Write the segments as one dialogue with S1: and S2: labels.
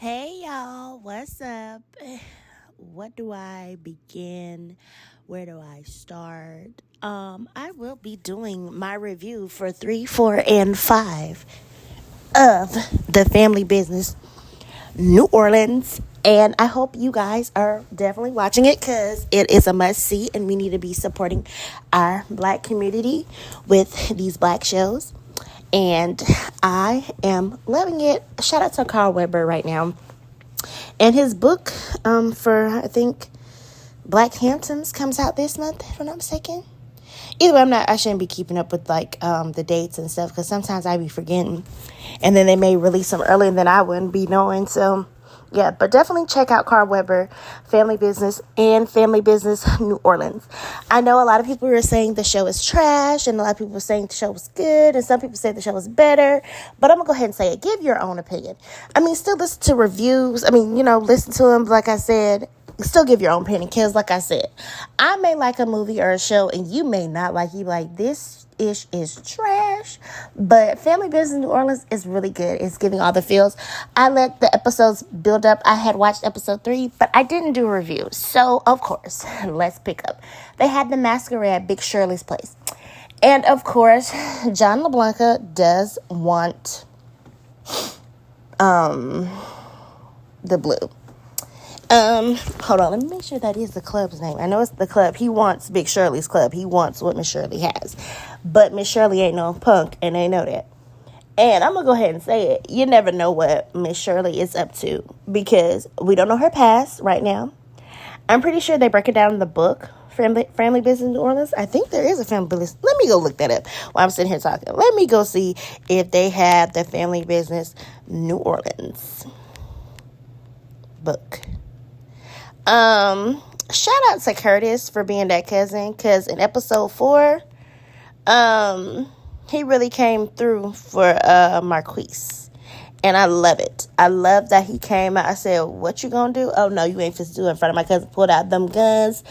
S1: Hey y'all, what's up? What do I begin? Where do I start? I will be doing my review for 3, 4, and 5 of the family business New Orleans. And I hope you guys are definitely watching it because it is a must see, and we need to be supporting our black community with these black shows. And I am loving it. Shout out to Carl Weber right now. And his book for, I think, Black Hamptons comes out this month, if I'm not mistaken. Either way, I shouldn't be keeping up with the dates and stuff because sometimes I be forgetting. And then they may release them earlier than I wouldn't be knowing. So, yeah, but definitely check out Carl Weber, Family Business, and Family Business New Orleans. I know a lot of people were saying the show is trash, and a lot of people were saying the show was good, and some people say the show was better. But I'm going to go ahead and say it. Give your own opinion. Still listen to reviews. Listen to them, like I said. Still give your own opinion because, like I said, I may like a movie or a show, and you may not like. You like this ish is trash, but Family Business New Orleans is really good. It's giving all the feels. I let the episodes build up. I had watched episode 3, but I didn't do a review, so of course, let's pick up. They had the Masquerade, Big Shirley's place, and of course, John LeBlanca does want the blue. Hold on, let me make sure that is the club's name. I know it's the club. He wants Big Shirley's club. He wants what Miss Shirley has. But Miss Shirley ain't no punk, and they know that. And I'm going to go ahead and say it. You never know what Miss Shirley is up to because we don't know her past right now. I'm pretty sure they break it down in the book, Family Business New Orleans. I think there is a Family Business. Let me go look that up while I'm sitting here talking. Let me go see if they have the Family Business New Orleans book. Shout out to Curtis for being that cousin, because in episode 4, he really came through for Marquis. And I love it. I love that he came out. I said, what you gonna do? Oh no, you ain't supposed to do it in front of my cousin. Pulled out them guns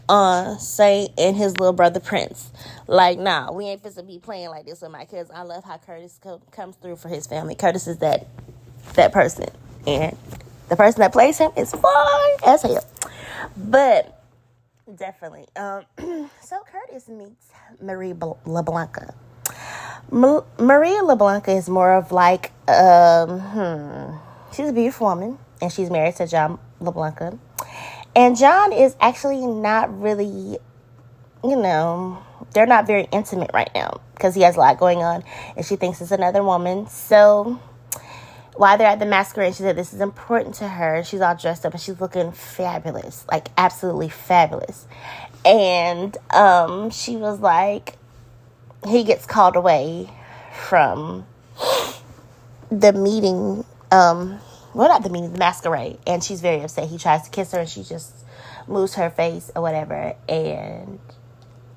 S1: on Saint and his little brother Prince. Like, nah, we ain't supposed to be playing like this with my cousin. I love how Curtis comes through for his family. Curtis is that person. And the person that plays him is fine as hell. But definitely. So Curtis meets Marie LeBlanca. Maria LeBlanca is more of like, she's a beautiful woman, and she's married to John LeBlanca. And John is actually not really, they're not very intimate right now because he has a lot going on, and she thinks it's another woman. So while they're at the Masquerade, she said this is important to her. She's all dressed up and she's looking fabulous, like absolutely fabulous. And she was like, he gets called away from the meeting, not the meeting, the Masquerade. And she's very upset. He tries to kiss her and she just moves her face or whatever. And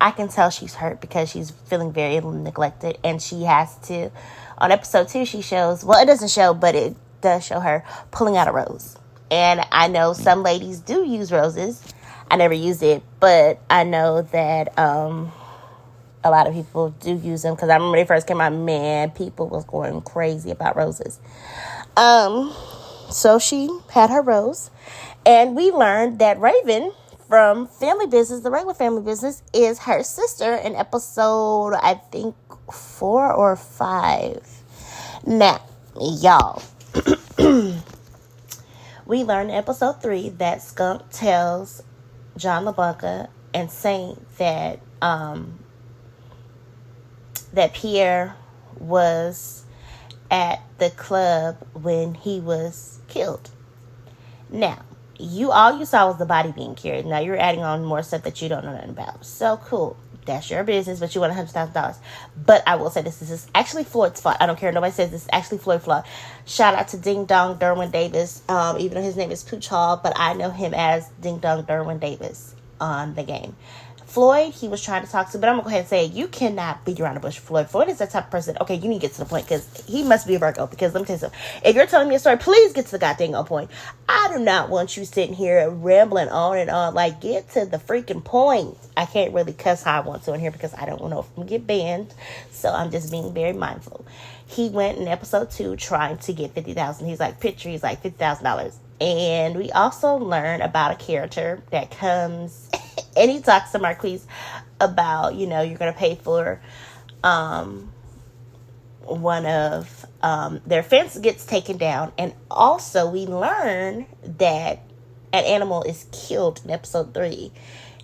S1: I can tell she's hurt because she's feeling very neglected. And she has to, on episode 2, she shows, well, it doesn't show, but it does show her pulling out a rose. And I know some ladies do use roses. I never used it, but I know that a lot of people do use them because I remember they first came out, man, people was going crazy about roses. So she had her rose, and we learned that Raven from Family Business, the regular Family Business, is her sister in episode, I think, 4 or 5. Now, y'all, we learned in episode 3 that Skunk tells John LeBlanca and Saint that that Pierre was at the club when he was killed. Now, all you saw was the body being carried. Now you're adding on more stuff that you don't know nothing about. So cool. That's your business, but you want $100,000. But I will say this is actually Floyd's fault. I don't care. Nobody says this is actually Floyd's fault. Shout out to Ding Dong Derwin Davis. Even though his name is Pooch Hall, but I know him as Ding Dong Derwin Davis on the game. Floyd, he was trying to talk to, but I'm going to go ahead and say, you cannot beat around the bush. Floyd is that type of person. Okay, you need to get to the point because he must be a Virgo. Because let me tell you something. If you're telling me a story, please get to the goddamn point. I do not want you sitting here rambling on and on. Like, get to the freaking point. I can't really cuss how I want to in here because I don't know if I'm going to get banned. So I'm just being very mindful. he went in episode 2 trying to get $50,000. He's like, $50,000. And we also learn about a character that comes and he talks to Marquis about, you're going to pay for one of their fence gets taken down. And also we learn that an animal is killed in episode 3.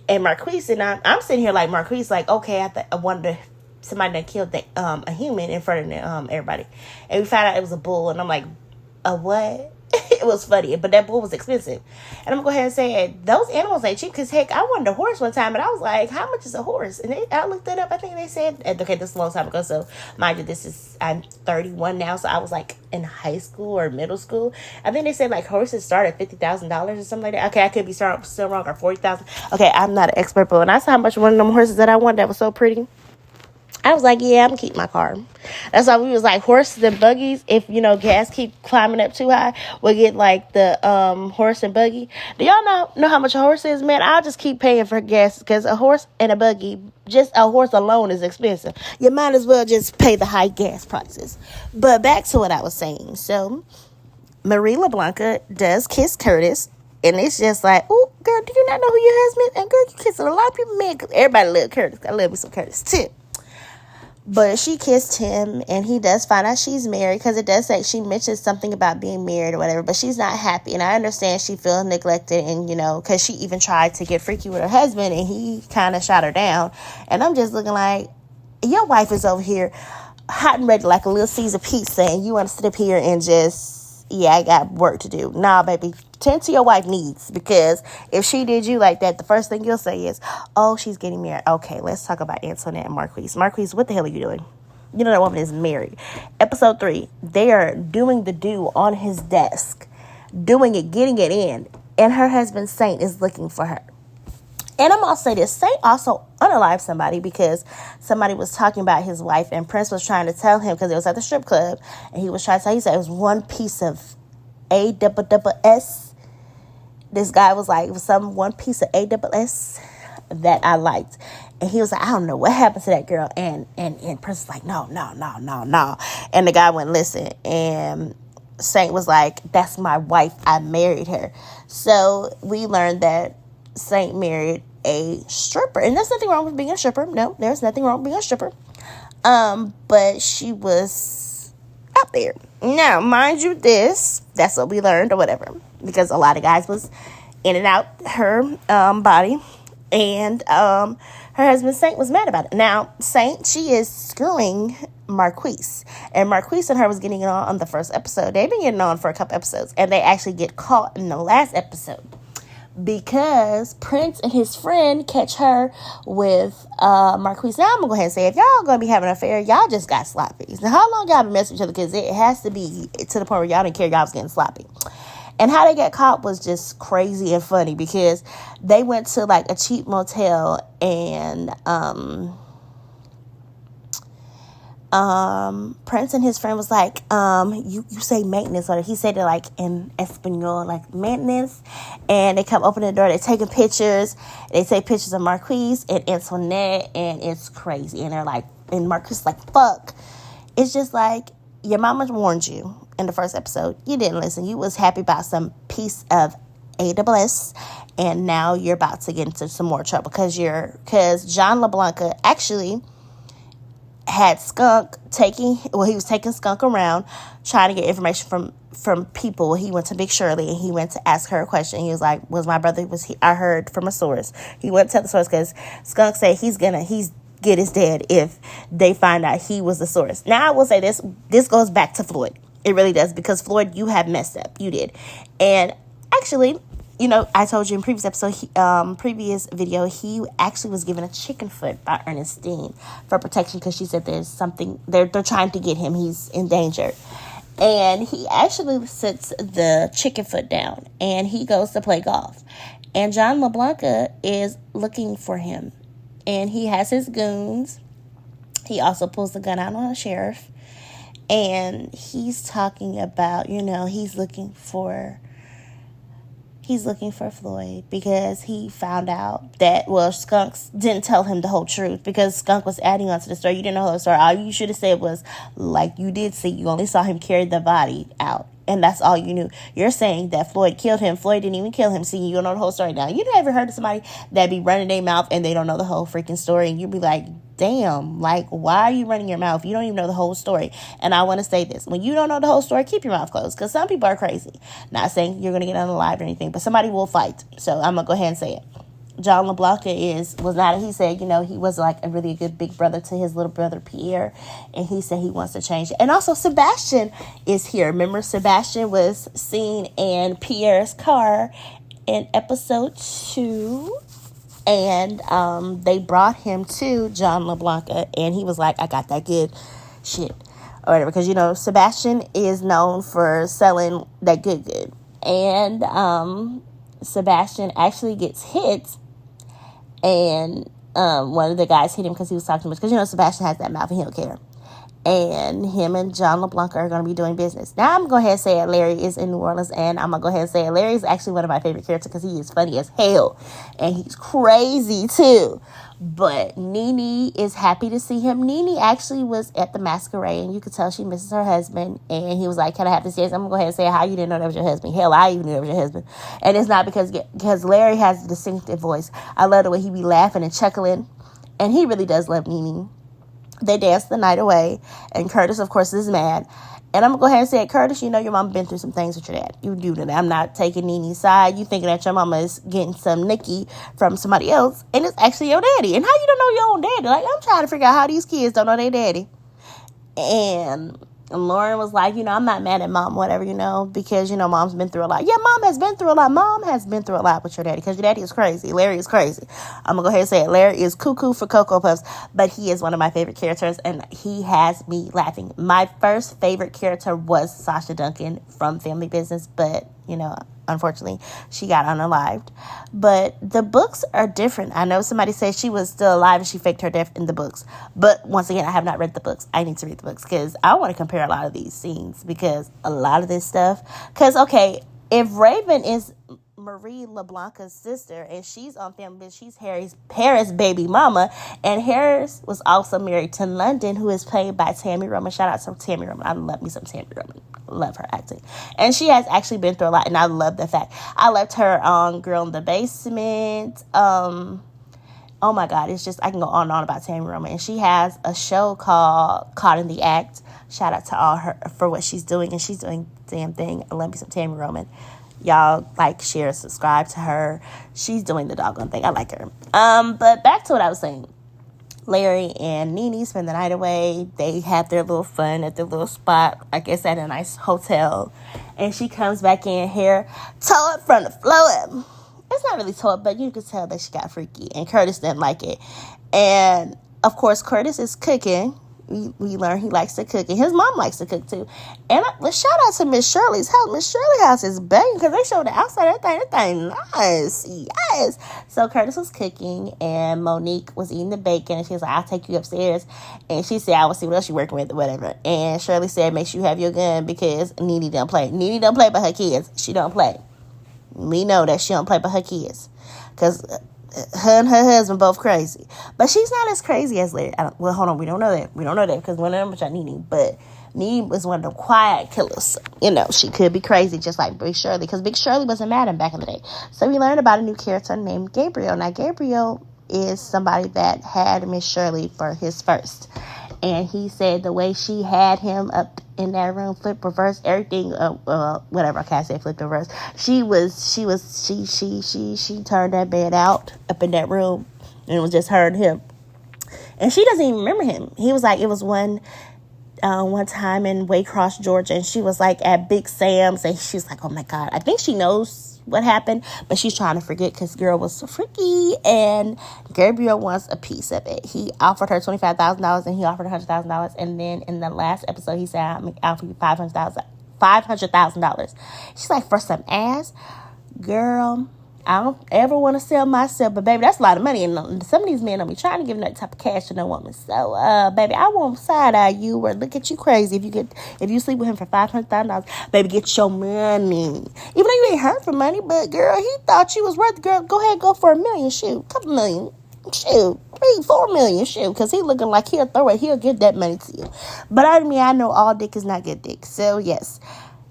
S1: And Marquis and I'm sitting here like Marquis, like, okay, I wanted somebody that killed a human in front of everybody. And we found out it was a bull. And I'm like, a what? It was funny, but that bull was expensive. And I'm going to go ahead and say those animals ain't cheap. Because, heck, I wanted a horse one time, and I was like, how much is a horse? And I looked it up. I think they said, okay, this is a long time ago. So, mind you, I'm 31 now. So, I was like in high school or middle school. I think they said like horses start at $50,000 or something like that. Okay, I could be still wrong, or $40,000. Okay, I'm not an expert, but when I saw how much one of them horses that I wanted that was so pretty, I was like, yeah, I'm going to keep my car. That's why we was like horses and buggies. If, gas keep climbing up too high, we'll get like the horse and buggy. Do y'all know how much a horse is, man? I'll just keep paying for gas because a horse and a buggy, just a horse alone is expensive. You might as well just pay the high gas prices. But back to what I was saying. So, Marie LeBlanca does kiss Curtis. And it's just like, oh, girl, do you not know who your husband is? And girl, you kissing a lot of people, man. Cause everybody loves Curtis. I love me some Curtis too. But she kissed him, and he does find out she's married, because it does say she mentions something about being married or whatever, but she's not happy. And I understand she feels neglected, and, because she even tried to get freaky with her husband, and he kind of shot her down. And I'm just looking like, your wife is over here hot and ready like a Little Caesar pizza, and you want to sit up here and just, yeah, I got work to do. Nah, baby, tend to your wife needs, because if she did you like that, the first thing you'll say is, oh, she's getting married. Okay, let's talk about Antoinette and Marquis. Marquis, what the hell are you doing? You know that woman is married. Episode 3, they are doing the do on his desk, doing it, getting it in, and her husband Saint is looking for her. And I'm going to say this, Saint also unalived somebody, because somebody was talking about his wife, and Prince was trying to tell him, because it was at the strip club, and he was trying to tell, he said it was one piece of ASS. This guy was like, it was one piece of ASS that I liked. And he was like, I don't know what happened to that girl. And Prince was like, no. And the guy wouldn't listen. And Saint was like, that's my wife. I married her. So we learned that Saint married a stripper. And there's nothing wrong with being a stripper. No, there's nothing wrong with being a stripper. But she was out there. Now, mind you, that's what we learned or whatever. Because a lot of guys was in and out her body. And her husband Saint was mad about it. Now, Saint, she is screwing Marquis. And Marquis and her was getting it on the first episode. They've been getting on for a couple episodes. And they actually get caught in the last episode, because Prince and his friend catch her with Marquis. Now, I'm going to go ahead and say, if y'all going to be having an affair, y'all just got sloppy. Now, how long y'all been messing with each other? Because it has to be to the point where y'all didn't care y'all was getting sloppy. And how they got caught was just crazy and funny, because they went to like a cheap motel, and Prince and his friend was like, you say maintenance, or he said it like in Espanol, like maintenance. And they come open the door, they're taking pictures. They take pictures of Marquis and Antoinette, and it's crazy. And they're like, and Marquis is like, fuck. It's just like, your mama warned you in the first episode. You didn't listen. You was happy about some piece of AWS, and now you're about to get into some more trouble, because John LeBlanca actually had Skunk he was taking Skunk around trying to get information from people. He went to Big Shirley, and he went to ask her a question. He was like, I heard from a source. He went to tell the source, because Skunk said he's get his dad if they find out he was the source. Now, I will say this goes back to Floyd. It really does, because Floyd, you have messed up. You did. And actually, I told you in previous video, he actually was given a chicken foot by Ernestine for protection, because she said there's something, they're trying to get him. He's in danger. And he actually sits the chicken foot down, and he goes to play golf. And John LeBlanca is looking for him. And he has his goons. He also pulls the gun out on a sheriff. And he's talking about, he's looking for He's looking for Floyd because he found out that, well, Skunks didn't tell him the whole truth because Skunk was adding on to the story. You didn't know the whole story. All you should have said was, like you did see, you only saw him carry the body out. And that's all you knew. You're saying that Floyd killed him. Floyd didn't even kill him. See, you don't know the whole story now. You never heard of somebody that be running their mouth and they don't know the whole freaking story. And you'd be like, damn, like, why are you running your mouth? You don't even know the whole story. And I want to say this. When you don't know the whole story, keep your mouth closed. Because some people are crazy. Not saying you're going to get unalived or anything. But somebody will fight. So I'm going to go ahead and say it. John LeBlanc was not, he said, he was like a really good big brother to his little brother Pierre, and he said he wants to change it. And also Sebastian is here. Remember, Sebastian was seen in Pierre's car in episode 2, and they brought him to John LeBlanc, and he was like, I got that good shit, or whatever, because, Sebastian is known for selling that good, and Sebastian actually gets hit. And one of the guys hit him because he was talking too much. Because, Sebastian has that mouth and he don't care. And him and John LeBlanc are going to be doing business. Now, I'm going to go ahead and say it. Larry is in New Orleans. And I'm going to go ahead and say it. Larry is actually one of my favorite characters because he is funny as hell. And he's crazy, too. But Nene is happy to see him. Nene actually was at the Masquerade. And you could tell she misses her husband. And he was like, can I have this? Yes, I'm going to go ahead and say how you didn't know that was your husband. Hell, I even knew that was your husband. And it's not because Larry has a distinctive voice. I love the way he be laughing and chuckling. And he really does love Nene. They danced the night away. And Curtis, of course, is mad. And I'm going to go ahead and say, Curtis, your mama been through some things with your dad. You do that. I'm not taking Nene's side. You thinking that your mama is getting some Nicky from somebody else. And it's actually your daddy. And how you don't know your own daddy? Like, I'm trying to figure out how these kids don't know their daddy. And Lauren was like, I'm not mad at mom, whatever, because, mom's been through a lot. Yeah, mom has been through a lot. Mom has been through a lot with your daddy because your daddy is crazy. Larry is crazy. I'm going to go ahead and say it. Larry is cuckoo for Cocoa Puffs, but he is one of my favorite characters, and he has me laughing. My first favorite character was Sasha Duncan from Family Business, but, unfortunately, she got unalived. But the books are different. I know somebody said she was still alive and she faked her death in the books. But once again, I have not read the books. I need to read the books because I want to compare a lot of these scenes because a lot of this stuff. Because, okay, if Raven is Marie LeBlanc's sister and she's on Family Business, she's Harris' baby mama, and Harris was also married to London, who is played by Tammy Roman. Shout out to Tammy Roman. I love me some Tammy Roman. Love her acting, and she has actually been through a lot, and I love the fact I loved her on Girl in the Basement. Oh my God, it's just, I can go on and on about Tammy Roman, and she has a show called Caught in the Act. Shout out to all her for what she's doing, and she's doing the damn thing. I love me some Tammy Roman. Y'all like, share, subscribe to her. She's doing the doggone thing. I like her. But back to what I was saying. Larry and Nene spend the night away. They have their little fun at their little spot, I guess at a nice hotel. And she comes back in, hair tore up from the floor. It's not really tore up, but you can tell that she got freaky. And Curtis didn't like it. And, of course, Curtis is cooking. We learn he likes to cook, and his mom likes to cook too. And let's shout out to Miss Shirley's house. Miss Shirley's house is banging because they showed the outside of that thing nice. Yes. So Curtis was cooking, and Monique was eating the bacon, and she was like, I'll take you upstairs. And she said, I will see what else you're working with or whatever. And Shirley said, make sure you have your gun because Nene don't play. Nene don't play by her kids. She don't play. We know that she don't play by her kids because her and her husband both crazy. But she's not as crazy as Larry. Well, hold on. We don't know that. We don't know that because one of them is Nene. But Nene was one of the quiet killers. She could be crazy just like Big Shirley because Big Shirley was a madam back in the day. So we learned about a new character named Gabriel. Now, Gabriel is somebody that had Miss Shirley for his first. And he said the way she had him up in that room, flip reverse, everything, whatever, I can't say flip reverse. She turned that bed out up in that room, and it was just her and him. And she doesn't even remember him. He was like, it was one time in Waycross, Georgia, and she was like at Big Sam's, and she's like, oh my God, I think she knows what happened, but she's trying to forget because girl was so freaky, and Gabriel wants a piece of it. He offered her $25,000 and he offered $100,000, and then in the last episode he said, I'm offer you $500,000. She's like, for some ass? Girl, I don't ever want to sell myself, but baby, that's a lot of money, and some of these men don't be trying to give that type of cash to no woman. So, baby, I won't side eye you or look at you crazy if you sleep with him for $500,000. Baby, get your money. Even though you ain't hurt for money, but girl, he thought she was worth it. Girl, go ahead, go for $1 million, shoot, couple million, shoot, 3-4 million, shoot, because he looking like he'll throw it, he'll give that money to you. But I mean, I know all dick is not good dick, so yes,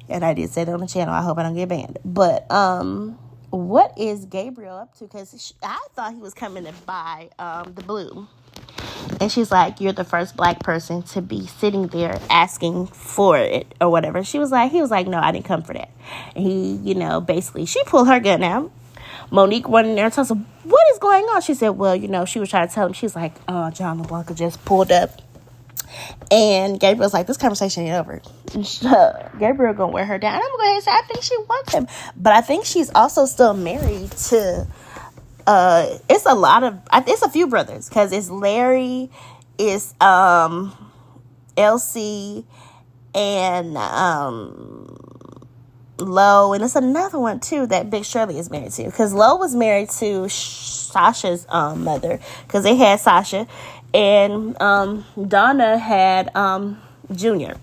S1: and I did say that on the channel. I hope I don't get banned. But what is Gabriel up to? Because I thought he was coming to buy the blue. And she's like, you're the first black person to be sitting there asking for it or whatever. He was like, no, I didn't come for that. And he, basically, she pulled her gun out. Monique went in there and told him, what is going on? She said, well, she was trying to tell him. She's like, John LeBlanc just pulled up. And Gabriel's like, this conversation ain't over. Gabriel gonna wear her down. I'm going to say, I think she wants him. But I think she's also still married to... it's a few brothers, because it's Larry, it's LC, and Lo, and it's another one too that Big Shirley is married to, because Lo was married to Sasha's mother, because they had Sasha, and Donna had Junior.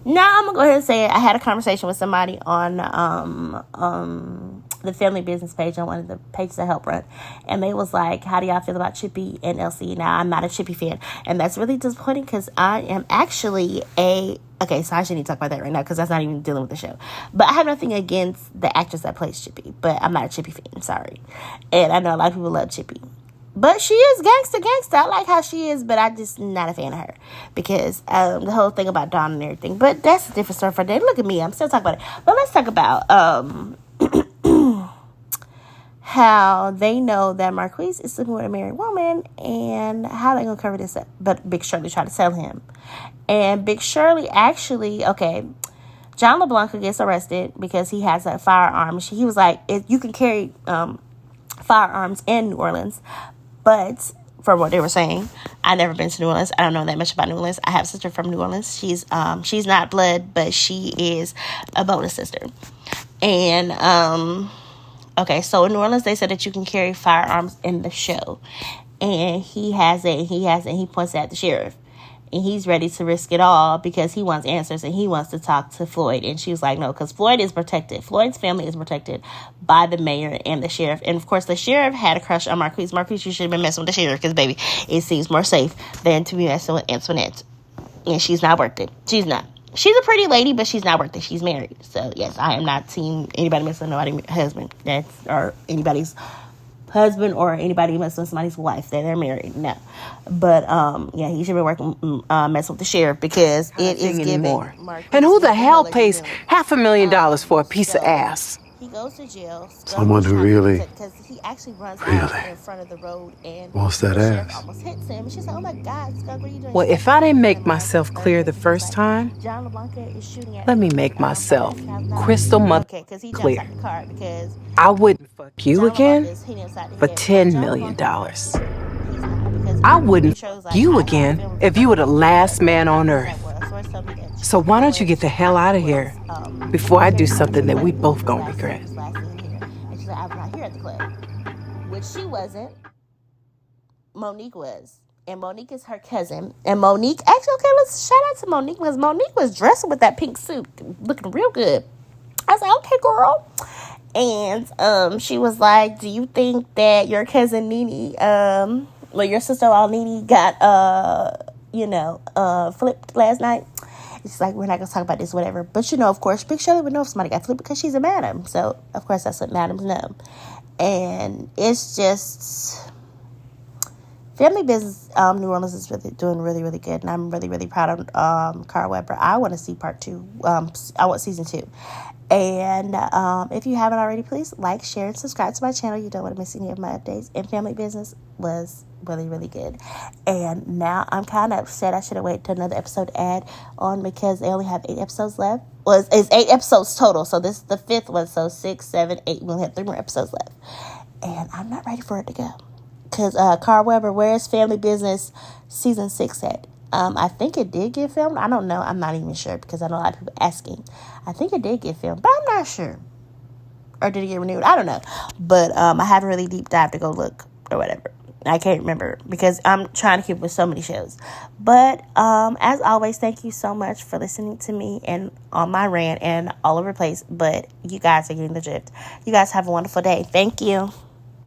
S1: Now I'm gonna go ahead and say it. I had a conversation with somebody on the family business page on one of the pages I help run, and they was like, how do y'all feel about Chippy and LC? Now, I'm not a Chippy fan, and that's really disappointing, because I am actually okay, so I shouldn't even talk about that right now, because that's not even dealing with the show, but I have nothing against the actress that plays Chippy, but I'm not a Chippy fan, sorry, and I know a lot of people love Chippy, but she is gangster. I like how she is, but I just not a fan of her, because the whole thing about Dawn and everything, but that's a different story for today. Look at me, I'm still talking about it, but let's talk about how they know that Marquis is sleeping with a married woman, and how they gonna cover this up. But Big Shirley tried to tell him, and Big Shirley actually, John LeBlanc gets arrested because he has a firearm. He was like, you can carry firearms in New Orleans, but from what they were saying, I've never been to New Orleans. I don't know that much about New Orleans. I have a sister from New Orleans. She's not blood, but she is a bonus sister. And so in New Orleans, they said that you can carry firearms in the show. And he has it, and he points at the sheriff. And he's ready to risk it all because he wants answers, and he wants to talk to Floyd. And she was like, no, because Floyd is protected. Floyd's family is protected by the mayor and the sheriff. And, of course, the sheriff had a crush on Marquis. Marquis, you should have been messing with the sheriff because, baby, it seems more safe than to be messing with Antoinette. And she's not worth it. She's not. She's a pretty lady, but she's not worth it. She's married. So, yes, I am not team anybody messing with nobody's husband. Or anybody's husband or anybody messing with somebody's wife that they're married. No. But, he should be messing with the sheriff because it is giving more.
S2: And who the hell pays $500,000 for a piece of ass?
S1: He goes to jail.
S3: Someone who really
S1: because he actually runs out in front of the road and
S3: wants that ass.
S1: Almost hits him. And she's like, oh my God, Skunk, what are you doing?
S2: Well, if I didn't make myself clear the first time,
S1: John LeBlanc is shooting at
S2: let me make myself crystal clear. I wouldn't fuck you again for $10 million. I wouldn't fuck you again if you were the last man on earth. So why don't you get the hell out of here before I do something that we both gonna regret?
S1: And she's like, I'm not here at the club. Which she wasn't. Monique was. And Monique is her cousin. And Monique, actually, okay, let's shout out to Monique, because Monique was dressing with that pink suit, looking real good. I was like, okay, girl. And she was like, do you think that your cousin Nene, your sister-in-law Nene got, flipped last night? It's like, we're not going to talk about this, whatever. But, of course, Big Shirley would know if somebody got flipped because she's a madam. So, of course, that's what madams know. And it's just... Family business, New Orleans is doing really, really good. And I'm really, really proud of Carl Weber. I want to see part 2. I want season 2. And if you haven't already, please like, share, and subscribe to my channel. You don't want to miss any of my updates. And family business was really, really good. And now I'm kind of upset. I should have waited till another episode to add on because they only have 8 episodes left. Well, it's 8 episodes total. So this is the 5th one. So 6, 7, 8. We'll have 3 more episodes left. And I'm not ready for it to go. Because Carl Weber, where's Family Business season 6 at? I think it did get filmed. I don't know. I'm not even sure because I know a lot of people asking. I think it did get filmed, but I'm not sure. Or did it get renewed? I don't know. But I haven't really deep dived to go look or whatever. I can't remember because I'm trying to keep with so many shows. But as always, thank you so much for listening to me and on my rant and all over the place. But you guys are getting the drift. You guys have a wonderful day. Thank you.